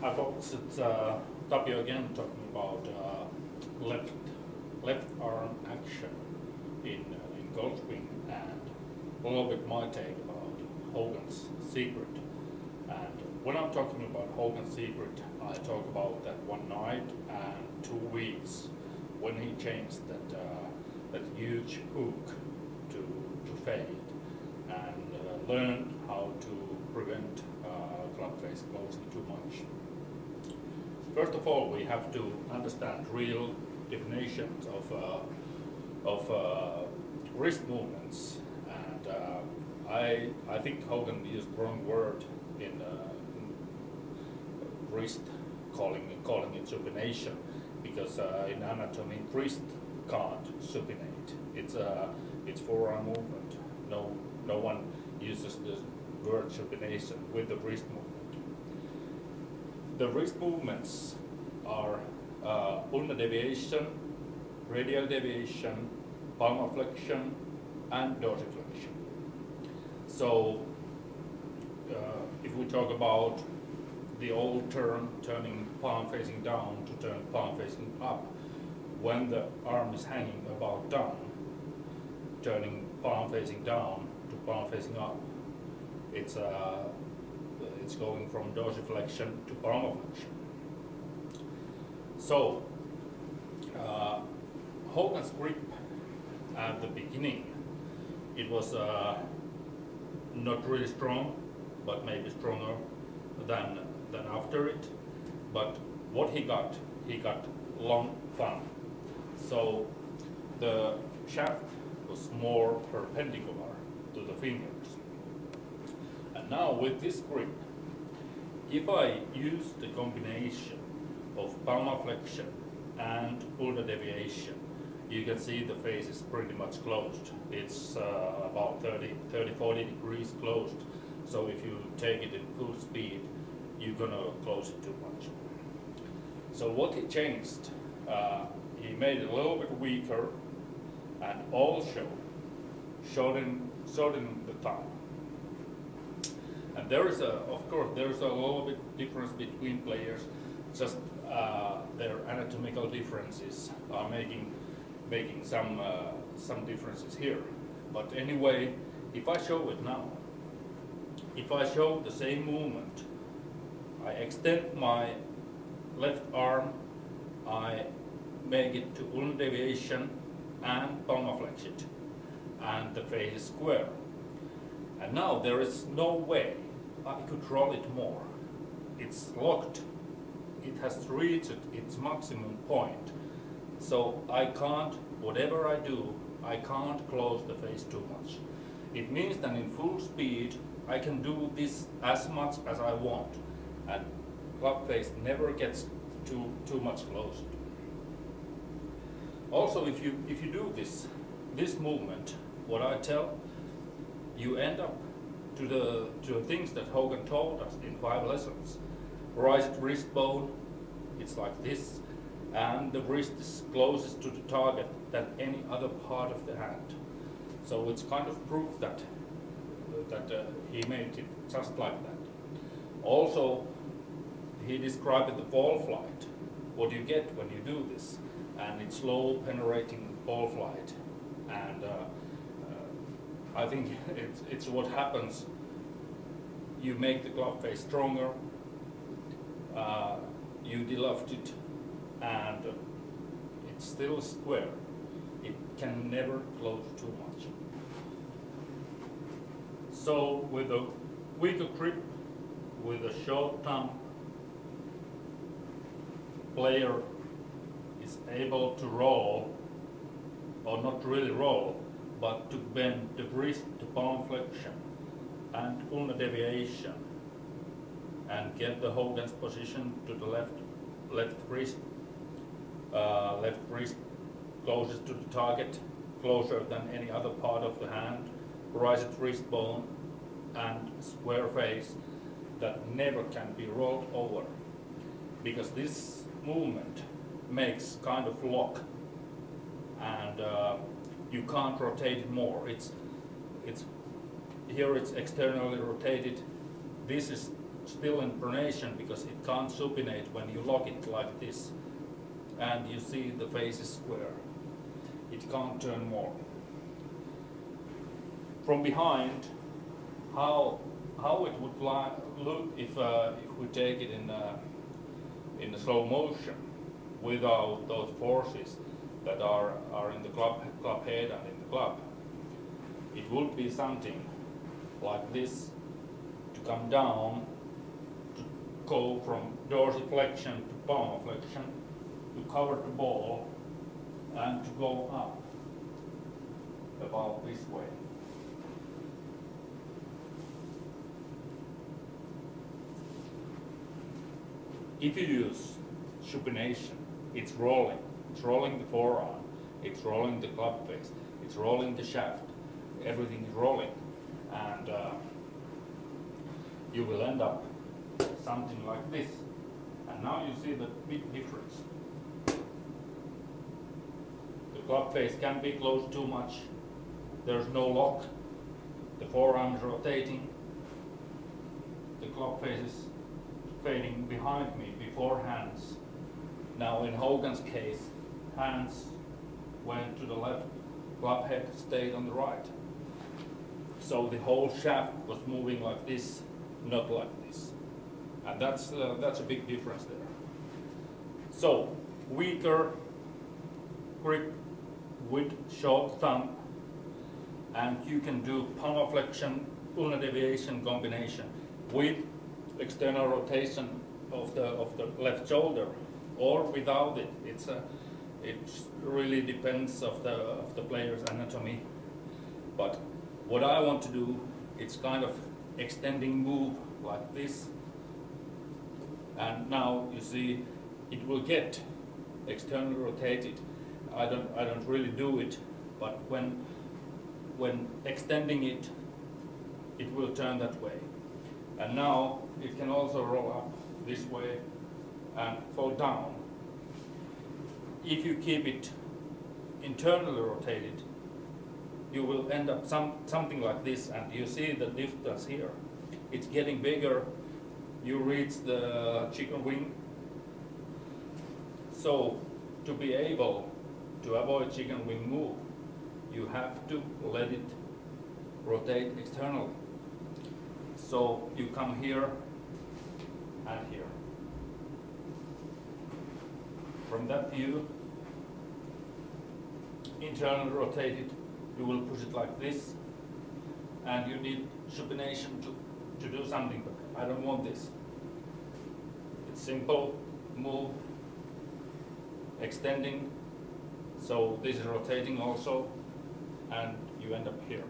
Hi folks, it's Tapio again talking about left arm action in golf swing and a little bit my take about Hogan's secret. And when I'm talking about Hogan's secret, I talk about that one night and 2 weeks when he changed that huge hook to fade and learned how to prevent club face closing too much. First of all, we have to understand real definitions of wrist movements, and I think Hogan used the wrong word in wrist, calling it supination, because in anatomy wrist can't supinate. It's forearm movement. No one uses the word supination with the wrist movement. The wrist movements are ulnar deviation, radial deviation, palmar flexion, and dorsiflexion. So if we talk about the old term turning palm facing down to turn palm facing up, when the arm is hanging about down, turning palm facing down to palm facing up, it's going from dorsiflexion to palmar flexion. So Hogan's grip at the beginning, it was not really strong, but maybe stronger than after it. But what he got long thumb. So the shaft was more perpendicular to the fingers. And now with this grip, if I use the combination of palmar flexion and ulnar deviation, you can see the face is pretty much closed. It's about 30-40 degrees closed. So if you take it in full speed, you're gonna close it too much. So what he changed, he made it a little bit weaker and also shortening the thumb. And there is of course, there's a little bit difference between players. Just their anatomical differences are making some differences here. But anyway, if I show it now, if I show the same movement, I extend my left arm, I make it to ulnar deviation and palmar flexion, and the face is square. And now there is no way I could roll it more. It's locked. It has reached its maximum point. So I can't, whatever I do, I can't close the face too much. It means that in full speed I can do this as much as I want, and club face never gets too much closed. Also, if you do this movement, what I tell, you end up to the things that Hogan told us in 5 lessons. Right wrist bone, it's like this, and the wrist is closest to the target than any other part of the hand. So it's kind of proof that he made it just like that. Also, he described the ball flight, what you get when you do this, and it's slow penetrating ball flight. And I think it's what happens. You make the club face stronger, you deluft it, and it's still square. It can never close too much. So with a weaker grip, with a short thumb, player is able to roll, or not really roll, but to bend the wrist to palm flexion and ulnar deviation, and get the Hogan's position to the left wrist closest to the target, closer than any other part of the hand, right wrist bone, and square face that never can be rolled over, because this movement makes kind of lock, and you can't rotate it more. It's here it's externally rotated. This is still in pronation because it can't supinate when you lock it like this. And you see the face is square. It can't turn more. From behind, how it would look if we take it in a slow motion without those forces that are in the club head and in the club. It would be something like this, to come down, to go from dorsiflexion to palmaflexion, to cover the ball, and to go up about this way. If you use supination, it's rolling. It's rolling the forearm, it's rolling the club face, it's rolling the shaft. Everything is rolling, and you will end up something like this. And now you see the big difference. The club face can be closed too much. There's no lock. The forearm is rotating. The club face is fading behind me before hands. Now in Hogan's case, hands went to the left, club head stayed on the right. So the whole shaft was moving like this, not like this. And that's a big difference there. So, weaker grip with short thumb, and you can do palmaflexion, ulnar deviation combination with external rotation of the left shoulder, or without it. It really depends of the player's anatomy. But what I want to do, it's kind of extending move like this. And now you see it will get externally rotated. I don't really do it, but when extending it, it will turn that way. And now it can also roll up this way and fall down. If you keep it internally rotated, you will end up something like this, and you see the difference here. It's getting bigger. You reach the chicken wing. So to be able to avoid chicken wing move, you have to let it rotate externally. So you come here and here. From that view, internally rotated, you will push it like this, and you need supination to do something, but I don't want this. It's simple move, extending, so this is rotating also, and you end up here.